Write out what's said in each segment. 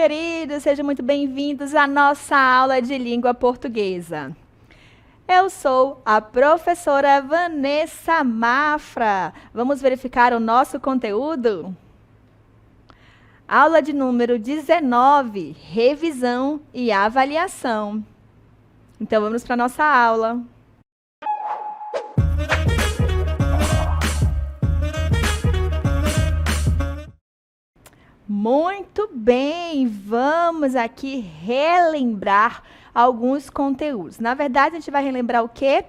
queridos, sejam muito bem-vindos à nossa aula de língua portuguesa. Eu sou a professora Vanessa Mafra. Vamos verificar o nosso conteúdo? Aula de número 19, revisão e avaliação. Então, vamos para a nossa aula. Muito bem, vamos aqui relembrar alguns conteúdos. Na verdade, a gente vai relembrar o quê?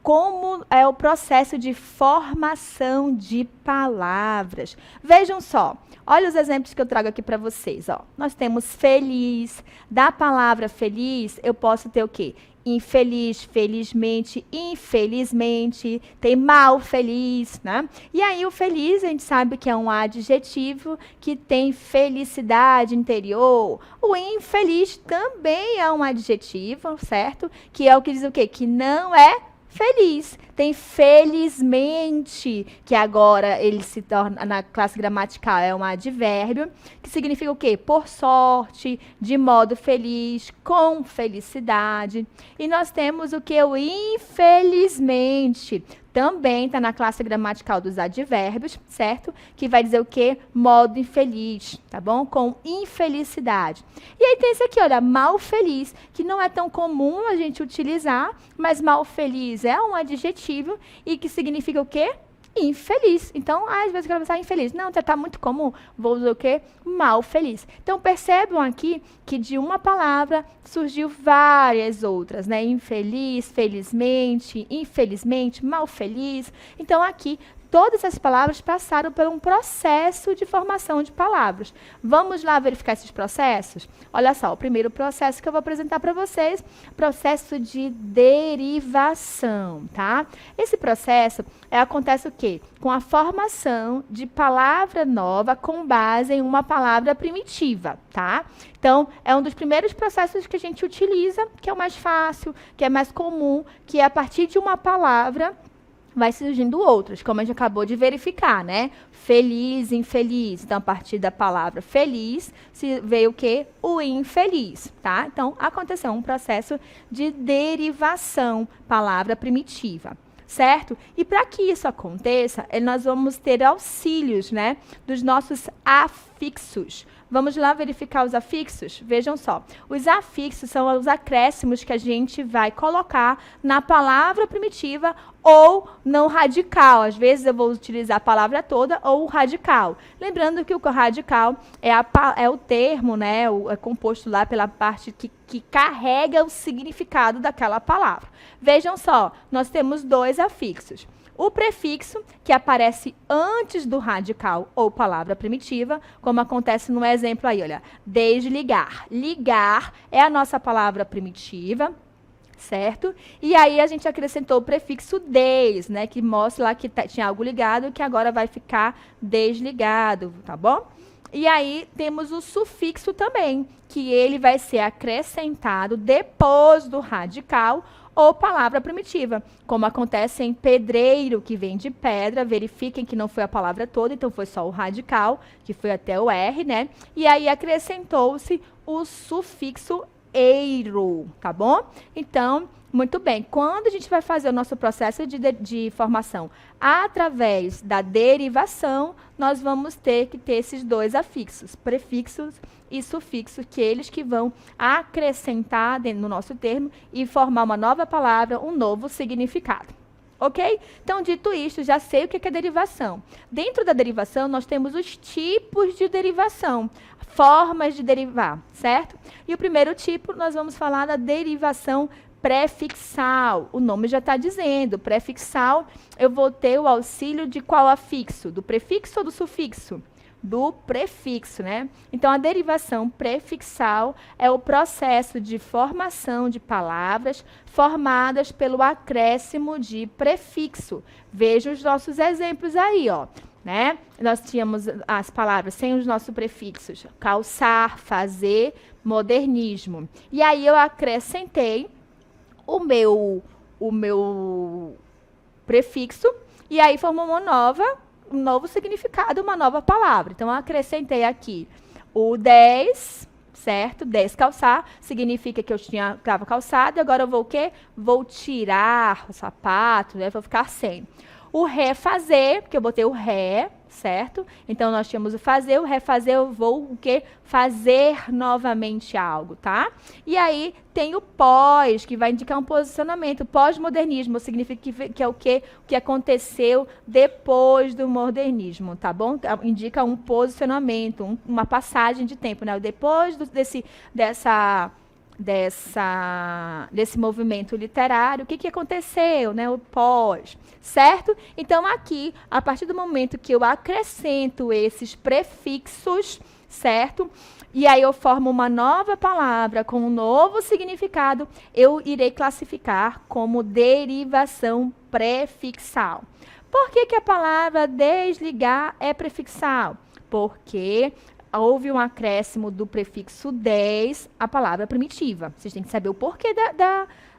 Como é o processo de formação de palavras. Vejam só, olha os exemplos que eu trago aqui para vocês. Ó. Nós temos feliz, da palavra feliz, eu posso ter o quê? Infeliz, felizmente, infelizmente, tem mal, feliz, né? E aí o feliz, a gente sabe que é um adjetivo que tem felicidade interior. O infeliz também é um adjetivo, certo? Que é o que diz o quê? Que não é feliz. Tem felizmente, que agora ele se torna, na classe gramatical, é um advérbio, que significa o quê? Por sorte, de modo feliz, com felicidade. E nós temos o que? O infelizmente. Também está na classe gramatical dos advérbios, certo? Que vai dizer o quê? Modo infeliz, tá bom? Com infelicidade. E aí tem esse aqui, olha, mal feliz, que não é tão comum a gente utilizar, mas mal feliz é um adjetivo e que significa o quê? Infeliz. Então, às vezes eu quero pensar infeliz. Não, já está muito comum. Vou usar o quê? Mal feliz. Então, percebam aqui que de uma palavra surgiu várias outras, né? Infeliz, felizmente, infelizmente, mal feliz. Então, aqui, todas as palavras passaram por um processo de formação de palavras. Vamos lá verificar esses processos? Olha só, o primeiro processo que eu vou apresentar para vocês, processo de derivação, tá? Esse processo acontece o quê? Com a formação de palavra nova com base em uma palavra primitiva, tá? Então, é um dos primeiros processos que a gente utiliza, que é o mais fácil, que é mais comum, que é a partir de uma palavra vai surgindo outras, como a gente acabou de verificar, né? Feliz, infeliz. Então, a partir da palavra feliz, veio o quê? O infeliz, tá? Então, aconteceu um processo de derivação, palavra primitiva, certo? E para que isso aconteça, nós vamos ter auxílios, né? Dos nossos afixos. Vamos lá verificar os afixos? Vejam só. Os afixos são os acréscimos que a gente vai colocar na palavra primitiva ou não radical. Às vezes eu vou utilizar a palavra toda ou o radical. Lembrando que o radical é o termo, né? É composto lá pela parte que carrega o significado daquela palavra. Vejam só, nós temos dois afixos. O prefixo, que aparece antes do radical ou palavra primitiva, como acontece no exemplo aí, olha, desligar. Ligar é a nossa palavra primitiva, certo? E aí a gente acrescentou o prefixo des, né, que mostra lá que tinha algo ligado e que agora vai ficar desligado, tá bom? E aí temos o sufixo também, que ele vai ser acrescentado depois do radical ou palavra primitiva, como acontece em pedreiro, que vem de pedra. Verifiquem que não foi a palavra toda, então foi só o radical, que foi até o R, né? E aí acrescentou-se o sufixo eiro, tá bom? Então, muito bem. Quando a gente vai fazer o nosso processo de formação através da derivação, nós vamos ter que ter esses dois afixos, prefixos e sufixos, que eles que vão acrescentar no nosso termo e formar uma nova palavra, um novo significado. Ok? Então, dito isto, já sei o que é derivação. Dentro da derivação, nós temos os tipos de derivação, formas de derivar, certo? E o primeiro tipo, nós vamos falar da derivação prefixal. O nome já está dizendo, prefixal, eu vou ter o auxílio de qual afixo? Do prefixo ou do sufixo? Do prefixo, né? Então, a derivação prefixal é o processo de formação de palavras formadas pelo acréscimo de prefixo. Veja os nossos exemplos aí, ó. Né? Nós tínhamos as palavras sem os nossos prefixos, calçar, fazer, modernismo. E aí eu acrescentei o meu prefixo e aí formou um novo significado, uma nova palavra. Então, eu acrescentei aqui o 10, certo? Descalçar significa que eu estava calçado, agora eu vou o quê? Vou tirar o sapato, né? Vou ficar sem. O refazer, porque eu botei o ré, certo? Então, nós tínhamos o fazer, o refazer, eu vou o quê? Fazer novamente algo, tá? E aí, tem o pós, que vai indicar um posicionamento. Pós-modernismo significa que é o quê? O que aconteceu depois do modernismo, tá bom? Indica um posicionamento, uma passagem de tempo, né? Depois desse movimento literário, o que aconteceu, né? O pós, certo? Então, aqui, a partir do momento que eu acrescento esses prefixos, certo? E aí eu formo uma nova palavra com um novo significado, eu irei classificar como derivação prefixal. Por que a palavra desligar é prefixal? Porque houve um acréscimo do prefixo des à palavra primitiva. Vocês têm que saber o porquê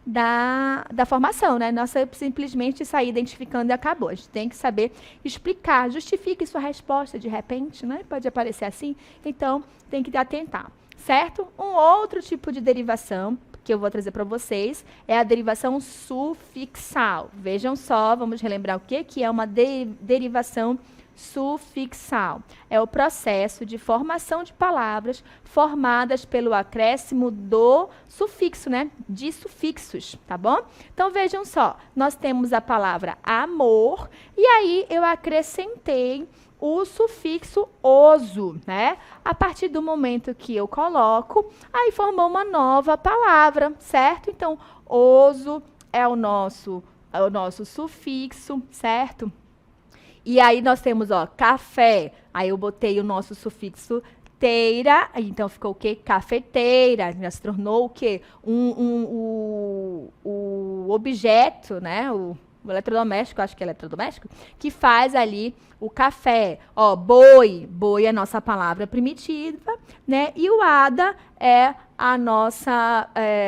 da formação, né? Não é simplesmente sair identificando e acabou. A gente tem que saber explicar, justifique sua resposta de repente, né? Pode aparecer assim. Então, tem que atentar, certo? Um outro tipo de derivação que eu vou trazer para vocês é a derivação sufixal. Vejam só, vamos relembrar o que é uma derivação sufixal. É o processo de formação de palavras formadas pelo acréscimo do sufixo, né? De sufixos, tá bom? Então, vejam só, nós temos a palavra amor e aí eu acrescentei o sufixo oso, né? A partir do momento que eu coloco, aí formou uma nova palavra, certo? Então, oso é o nosso sufixo, certo? E aí nós temos, ó, café. Aí eu botei o nosso sufixo teira, então ficou o quê? Cafeteira. Já se tornou o quê? O objeto, né? O eletrodoméstico, acho que é eletrodoméstico, que faz ali o café. Ó, boi. Boi é a nossa palavra primitiva, né? E o ada é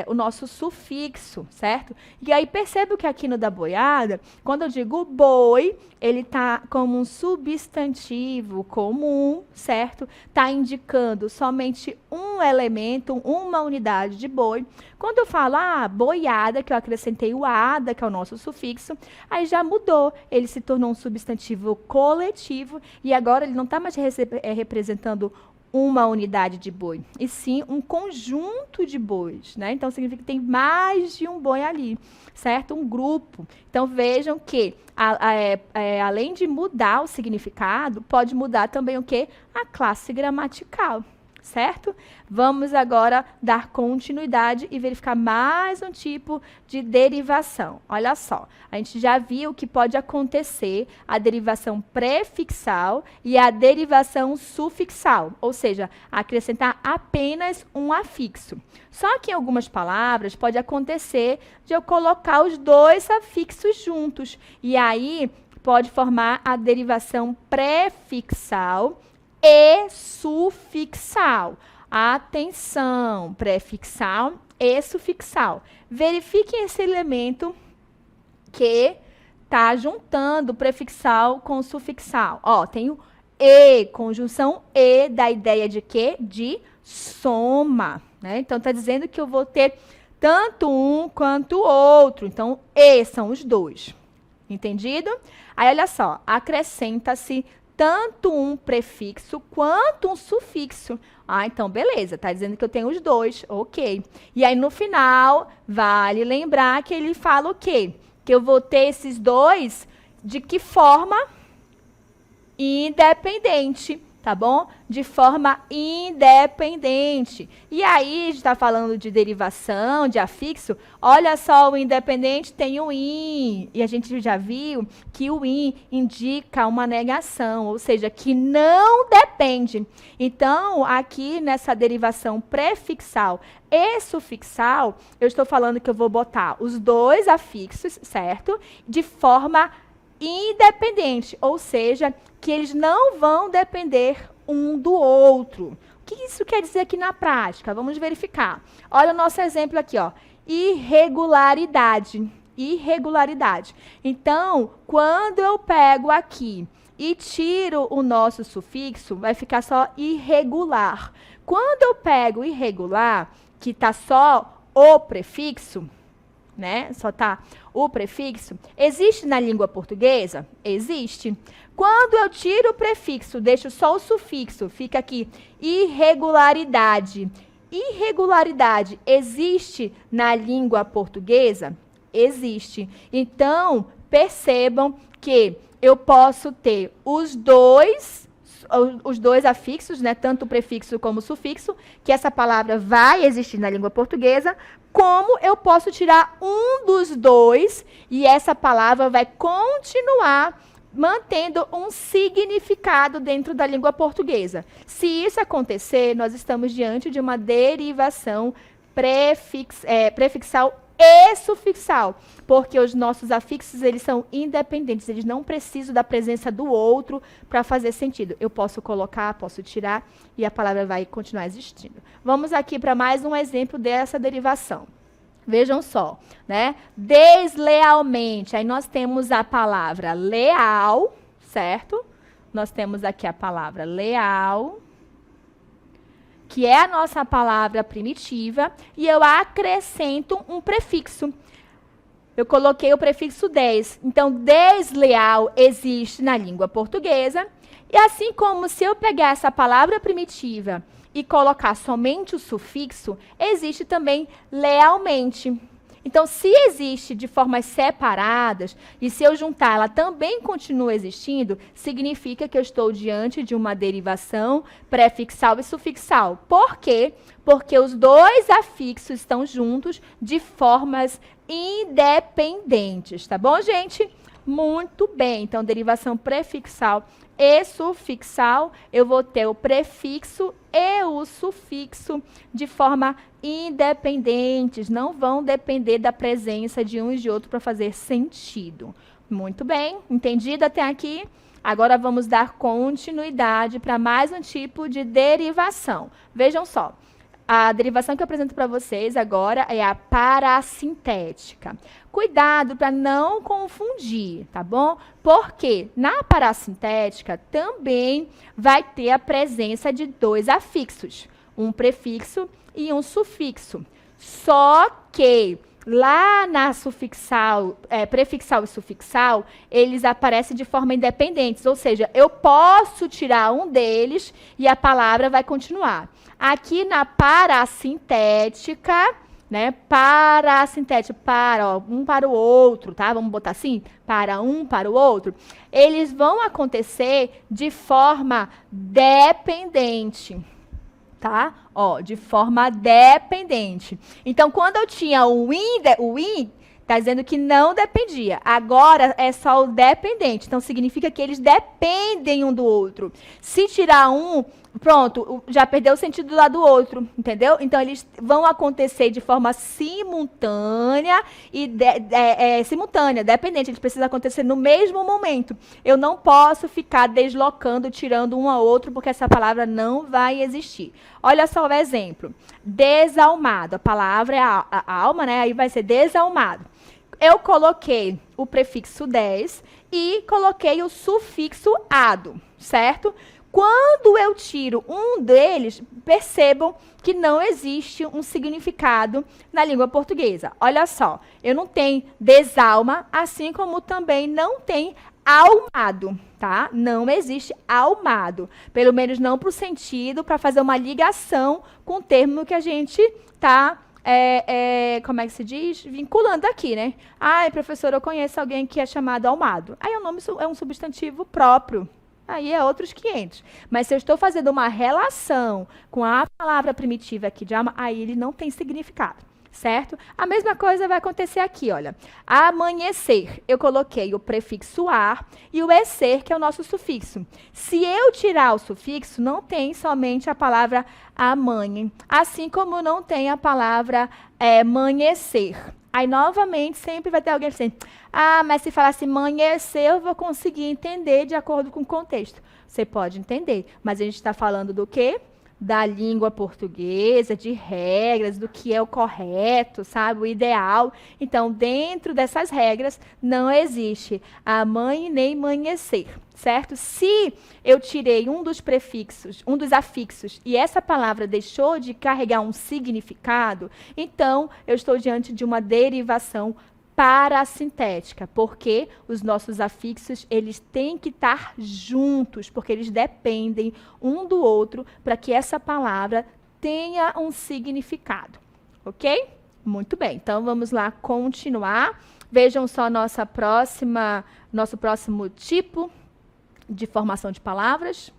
o nosso sufixo, certo? E aí percebo que aqui no da boiada, quando eu digo boi, ele tá como um substantivo comum, certo? Tá indicando somente um elemento, uma unidade de boi. Quando eu falo, boiada, que eu acrescentei o ada, que é o nosso sufixo, aí já mudou. Ele se tornou um substantivo coletivo e agora ele não está mais representando uma unidade de boi, e sim um conjunto de bois, né? Então, significa que tem mais de um boi ali, certo? Um grupo. Então, vejam que, além de mudar o significado, pode mudar também o quê? A classe gramatical, certo? Vamos agora dar continuidade e verificar mais um tipo de derivação. Olha só, a gente já viu que pode acontecer a derivação prefixal e a derivação sufixal, ou seja, acrescentar apenas um afixo. Só que em algumas palavras pode acontecer de eu colocar os dois afixos juntos, e aí pode formar a derivação prefixal e sufixal. Atenção, prefixal e sufixal. Verifiquem esse elemento que está juntando o prefixal com o sufixal. Ó, tem o e, conjunção e, da ideia de quê? De soma, né? Então, está dizendo que eu vou ter tanto um quanto o outro. Então, e são os dois. Entendido? Aí, olha só, acrescenta-se tanto um prefixo quanto um sufixo. Então, beleza, tá dizendo que eu tenho os dois, ok. E aí, no final, vale lembrar que ele fala o quê? Que eu vou ter esses dois de que forma? Independente, tá bom? De forma independente. E aí, a gente está falando de derivação, de afixo. Olha só, o independente tem o in. E a gente já viu que o in indica uma negação, ou seja, que não depende. Então, aqui nessa derivação prefixal e sufixal, eu estou falando que eu vou botar os dois afixos, certo? De forma independente, ou seja, que eles não vão depender um do outro. O que isso quer dizer aqui na prática? Vamos verificar. Olha o nosso exemplo aqui, ó. Irregularidade. Irregularidade. Então, quando eu pego aqui e tiro o nosso sufixo, vai ficar só irregular. quando eu pego irregular, que está só o prefixo, né? Só está o prefixo. Existe na língua portuguesa? Existe. Quando eu tiro o prefixo, deixo só o sufixo, fica aqui irregularidade. Irregularidade existe na língua portuguesa? Existe. Então, percebam que eu posso ter os dois afixos, né, tanto o prefixo como o sufixo, que essa palavra vai existir na língua portuguesa, como eu posso tirar um dos dois e essa palavra vai continuar mantendo um significado dentro da língua portuguesa. Se isso acontecer, nós estamos diante de uma derivação prefixal e sufixal, porque os nossos afixos, eles são independentes, eles não precisam da presença do outro para fazer sentido. Eu posso colocar, posso tirar, e a palavra vai continuar existindo. Vamos aqui para mais um exemplo dessa derivação. Vejam só, né? Deslealmente, aí nós temos a palavra leal, certo? Nós temos aqui a palavra leal, que é a nossa palavra primitiva, e eu acrescento um prefixo. Eu coloquei o prefixo des. Então, desleal existe na língua portuguesa. E assim como se eu pegar essa palavra primitiva e colocar somente o sufixo, existe também lealmente. Então, se existe de formas separadas, e se eu juntar, ela também continua existindo, significa que eu estou diante de uma derivação prefixal e sufixal. Por quê? Porque os dois afixos estão juntos de formas independentes. Tá bom, gente? Muito bem. Então, derivação prefixal e sufixal, eu vou ter o prefixo e o sufixo de forma independentes, não vão depender da presença de um e de outro para fazer sentido. Muito bem, entendido até aqui? Agora vamos dar continuidade para mais um tipo de derivação. Vejam só, a derivação que eu apresento para vocês agora é a parassintética. Cuidado para não confundir, tá bom? Porque na parassintética também vai ter a presença de dois afixos, um prefixo e um sufixo. Só que lá na sufixal, prefixal e sufixal, eles aparecem de forma independentes, ou seja, eu posso tirar um deles e a palavra vai continuar. Aqui na parassintética, né, parassintética, um para o outro, tá? Vamos botar assim, para um, para o outro. Eles vão acontecer de forma dependente, tá? Ó, de forma dependente. Então, quando eu tinha o in, está dizendo que não dependia. Agora é só o dependente. Então, significa que eles dependem um do outro. Se tirar um, pronto, já perdeu o sentido do lado do outro, entendeu? Então, eles vão acontecer de forma simultânea e simultânea, dependente. Eles precisam acontecer no mesmo momento. Eu não posso ficar deslocando, tirando um ao outro, porque essa palavra não vai existir. Olha só o exemplo. Desalmado. A palavra é a alma, né? Aí vai ser desalmado. Eu coloquei o prefixo des e coloquei o sufixo ado, certo? Quando eu tiro um deles, percebam que não existe um significado na língua portuguesa. Olha só, eu não tenho desalma, assim como também não tem almado, tá? Não existe almado, pelo menos não para o sentido, para fazer uma ligação com o termo que a gente está como é que se diz? Vinculando aqui, né? Ai, professora, eu conheço alguém que é chamado almado. Aí o nome é um substantivo próprio. Aí é outros 500. Mas se eu estou fazendo uma relação com a palavra primitiva aqui de alma, aí ele não tem significado, certo? A mesma coisa vai acontecer aqui, olha. Amanhecer, eu coloquei o prefixo ar e o ecer, que é o nosso sufixo. Se eu tirar o sufixo, não tem somente a palavra amanhe, assim como não tem a palavra amanhecer. Aí, novamente, sempre vai ter alguém assim, mas se falasse amanhecer, eu vou conseguir entender de acordo com o contexto. Você pode entender, mas a gente está falando do quê? da língua portuguesa, de regras, do que é o correto, sabe, o ideal. Então, dentro dessas regras, não existe a mãe nem manhecer, certo? Se eu tirei um dos prefixos, um dos afixos, e essa palavra deixou de carregar um significado, então eu estou diante de uma derivação parasintética, porque os nossos afixos, eles têm que estar juntos, porque eles dependem um do outro para que essa palavra tenha um significado, ok? Muito bem, então vamos lá continuar. Vejam só nosso próximo tipo de formação de palavras.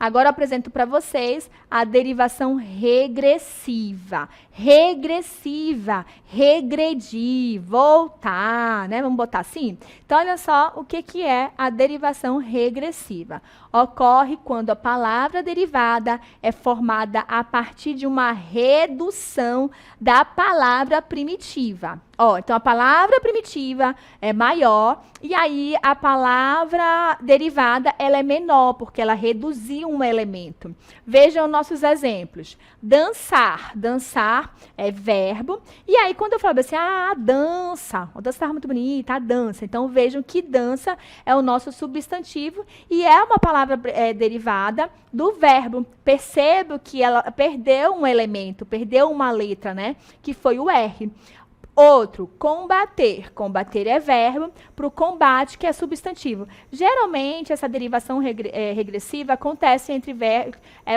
Agora eu apresento para vocês a derivação regressiva. Regressiva, regredir, voltar, né? Vamos botar assim? Então, olha só o que é a derivação regressiva. Ocorre quando a palavra derivada é formada a partir de uma redução da palavra primitiva. Então a palavra primitiva é maior e aí a palavra derivada ela é menor, porque ela reduziu um elemento. Vejam nossos exemplos. Dançar. Dançar é verbo. E aí quando eu falo assim, a dança. A dança estava muito bonita, a dança. Então vejam que dança é o nosso substantivo e é uma palavra derivada do verbo. Percebo que ela perdeu um elemento, perdeu uma letra, né? Que foi o R. Outro, combater. Combater é verbo, para o combate, que é substantivo. Geralmente, essa derivação regressiva acontece entre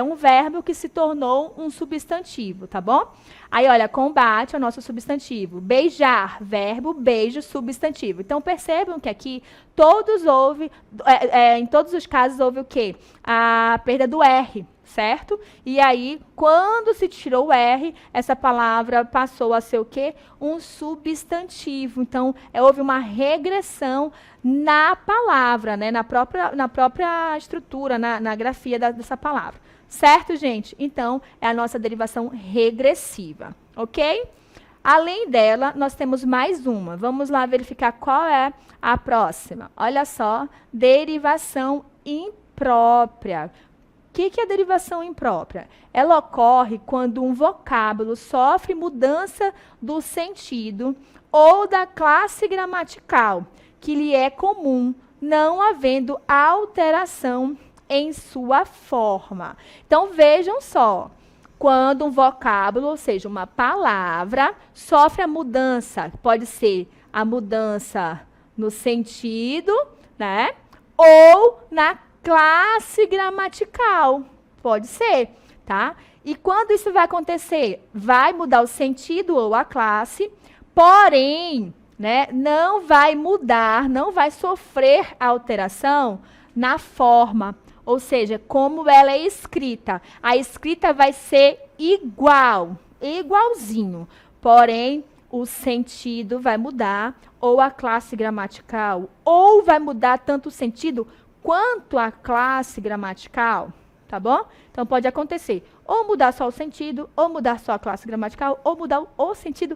um verbo que se tornou um substantivo, tá bom? Aí, olha, combate é o nosso substantivo. Beijar, verbo, beijo, substantivo. Então, percebam que aqui em todos os casos houve o quê? A perda do R. Certo? E aí, quando se tirou o R, essa palavra passou a ser o quê? Um substantivo. Então, houve uma regressão na palavra, né? na própria estrutura, na grafia dessa palavra. Certo, gente? Então, é a nossa derivação regressiva. Ok? Além dela, nós temos mais uma. Vamos lá verificar qual é a próxima. Olha só, derivação imprópria. O que é a derivação imprópria? Ela ocorre quando um vocábulo sofre mudança do sentido ou da classe gramatical, que lhe é comum, não havendo alteração em sua forma. Então, vejam só, quando um vocábulo, ou seja, uma palavra, sofre a mudança, pode ser a mudança no sentido, né? Ou na classe gramatical, pode ser, tá? E quando isso vai acontecer? Vai mudar o sentido ou a classe, porém, né, não vai mudar, não vai sofrer alteração na forma, ou seja, como ela é escrita. A escrita vai ser igualzinho, porém, o sentido vai mudar, ou a classe gramatical, ou vai mudar tanto o sentido quanto a classe gramatical, tá bom? Então, pode acontecer ou mudar só o sentido, ou mudar só a classe gramatical, ou mudar o sentido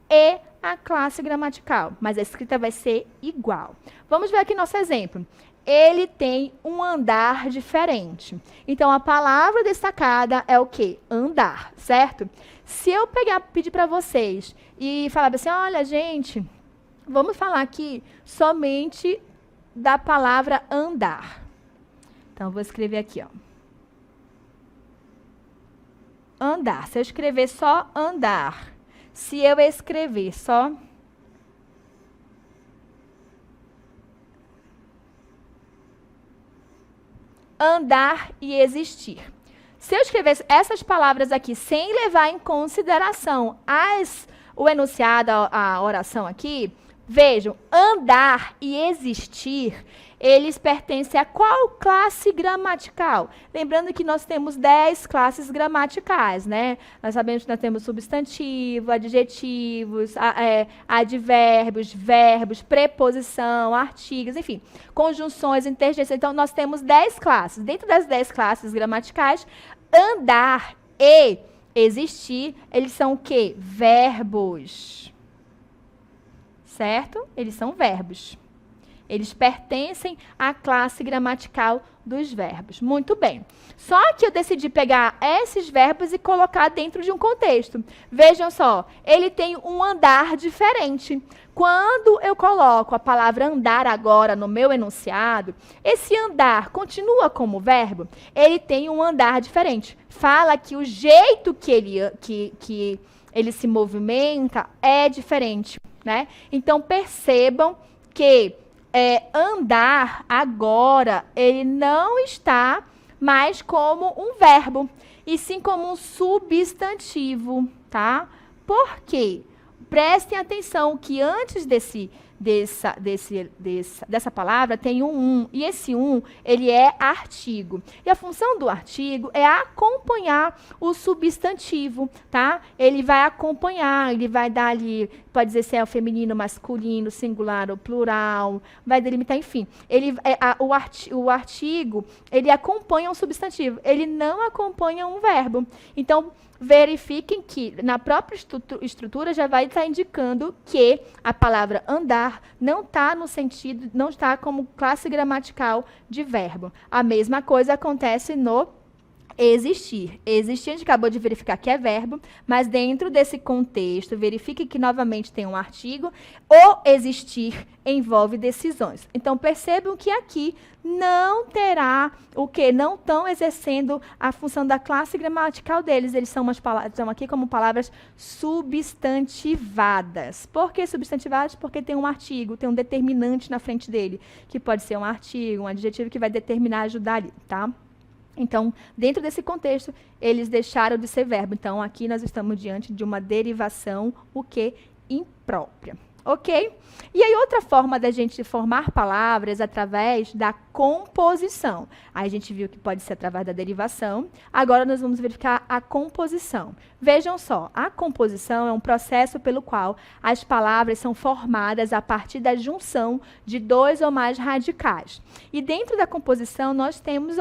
e a classe gramatical. Mas a escrita vai ser igual. Vamos ver aqui nosso exemplo. Ele tem um andar diferente. Então, a palavra destacada é o quê? Andar, certo? Se eu pedir para vocês e falar assim, olha, gente, vamos falar aqui somente da palavra andar. Então, vou escrever aqui, ó. Andar. Se eu escrever só andar, se eu escrever só andar e existir. Se eu escrever essas palavras aqui sem levar em consideração o enunciado, a oração aqui, vejam, andar e existir, eles pertencem a qual classe gramatical? Lembrando que nós temos 10 classes gramaticais, né? Nós sabemos que nós temos substantivo, adjetivos, advérbios, verbos, preposição, artigos, enfim, conjunções, interjeições. Então, nós temos 10 classes. Dentro das 10 classes gramaticais, andar e existir, eles são o quê? Verbos. Certo? Eles são verbos. Eles pertencem à classe gramatical dos verbos. Muito bem. Só que eu decidi pegar esses verbos e colocar dentro de um contexto. Vejam só, ele tem um andar diferente. Quando eu coloco a palavra andar agora no meu enunciado, esse andar continua como verbo? Ele tem um andar diferente. Fala que o jeito que ele se movimenta é diferente, né? Então, percebam que andar agora, ele não está mais como um verbo, e sim como um substantivo, tá? Por quê? Prestem atenção que antes dessa palavra tem um, e esse ele é artigo. E a função do artigo é acompanhar o substantivo, tá? Ele vai acompanhar, ele vai dar ali, pode dizer se é o feminino, masculino, singular ou plural, vai delimitar, enfim. O artigo, ele acompanha um substantivo, ele não acompanha um verbo. Então, verifiquem que na própria estrutura já vai estar indicando que a palavra andar não está no sentido, não está como classe gramatical de verbo. A mesma coisa acontece no existir. Existir, a gente acabou de verificar que é verbo, mas dentro desse contexto, verifique que novamente tem um artigo. O existir envolve decisões. Então, percebam que aqui não terá o quê? Não estão exercendo a função da classe gramatical deles. Eles são estão aqui como palavras substantivadas. Por que substantivadas? Porque tem um artigo, tem um determinante na frente dele, que pode ser um artigo, um adjetivo que vai determinar, ajudar ali, tá? Então, dentro desse contexto, eles deixaram de ser verbo. Então, aqui nós estamos diante de uma derivação, o quê? Imprópria. Ok? E aí, outra forma da gente formar palavras através da composição. Aí a gente viu que pode ser através da derivação. Agora nós vamos verificar a composição. Vejam só, a composição é um processo pelo qual as palavras são formadas a partir da junção de dois ou mais radicais. E dentro da composição nós temos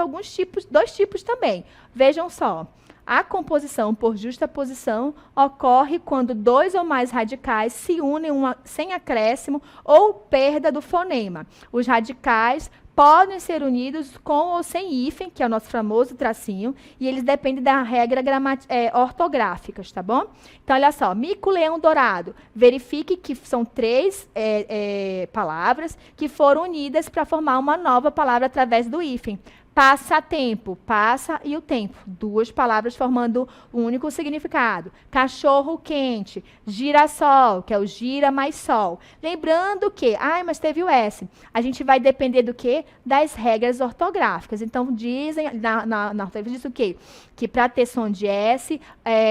dois tipos também. Vejam só. A composição por justaposição ocorre quando dois ou mais radicais se unem sem acréscimo ou perda do fonema. Os radicais podem ser unidos com ou sem hífen, que é o nosso famoso tracinho, e eles dependem da regra ortográficas, tá bom? Então, olha só, mico-leão dourado. Verifique que são três palavras que foram unidas para formar uma nova palavra através do hífen. Passatempo, passa e o tempo. Duas palavras formando um único significado. Cachorro quente, girassol, que é o gira mais sol. Lembrando que, mas teve o S. A gente vai depender do quê? Das regras ortográficas. Então, dizem, na ortografia diz o quê? Que para ter som de S,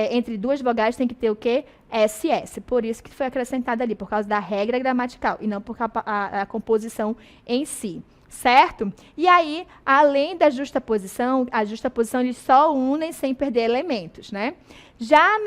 entre duas vogais tem que ter o quê? SS. Por isso que foi acrescentado ali, por causa da regra gramatical, e não por a composição em si. Certo? E aí, além da justaposição, a justaposição eles só unem sem perder elementos, né? Já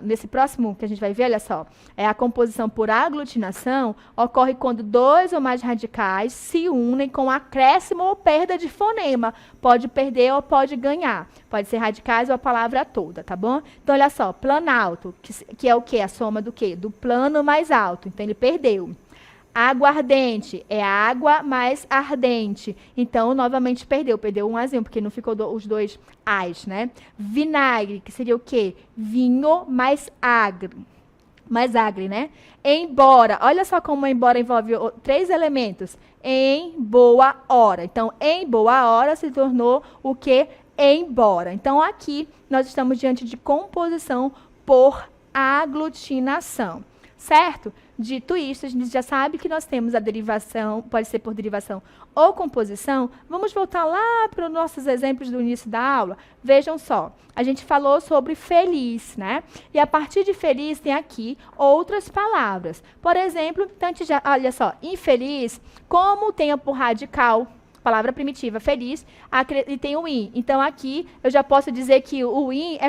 nesse próximo que a gente vai ver, olha só, a composição por aglutinação ocorre quando dois ou mais radicais se unem com acréscimo ou perda de fonema. Pode perder ou pode ganhar. Pode ser radicais ou a palavra toda, tá bom? Então, olha só, planalto, que é o quê? A soma do quê? Do plano mais alto. Então, ele perdeu. Aguardente é água mais ardente. Então, novamente perdeu um azinho, porque não ficou os dois as, né? Vinagre, que seria o quê? Vinho mais agre. Mais agre, né? Embora, olha só como embora envolve três elementos. Em boa hora. Então, em boa hora se tornou o quê? Embora. Então, aqui nós estamos diante de composição por aglutinação. Certo? Dito isso, a gente já sabe que nós temos a derivação, pode ser por derivação ou composição. Vamos voltar lá para os nossos exemplos do início da aula. Vejam só, a gente falou sobre feliz, né? E a partir de feliz tem aqui outras palavras. Por exemplo, olha só, infeliz, como tem por radical, palavra primitiva, feliz, e tem o in. Então, aqui, eu já posso dizer que o in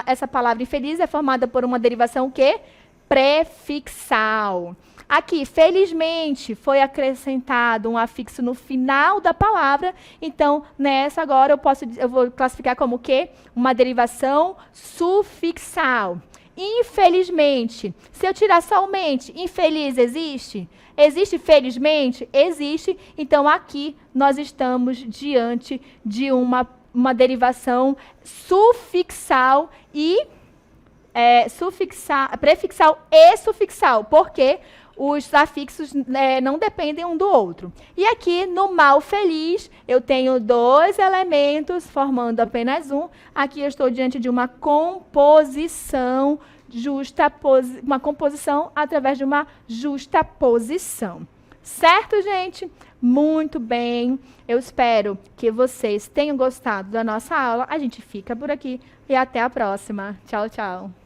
essa palavra infeliz é formada por uma derivação o quê? Prefixal. Aqui, felizmente, foi acrescentado um afixo no final da palavra. Então, nessa agora eu vou classificar como o quê? Uma derivação sufixal. Infelizmente. Se eu tirar somente infeliz, existe? Existe felizmente? Existe. Então, aqui nós estamos diante de uma derivação sufixal e prefixal e sufixal. Por quê? Os afixos não dependem um do outro. E aqui, no mal feliz, eu tenho dois elementos formando apenas um. Aqui eu estou diante de uma composição uma composição através de uma justaposição. Certo, gente? Muito bem. Eu espero que vocês tenham gostado da nossa aula. A gente fica por aqui e até a próxima. Tchau, tchau.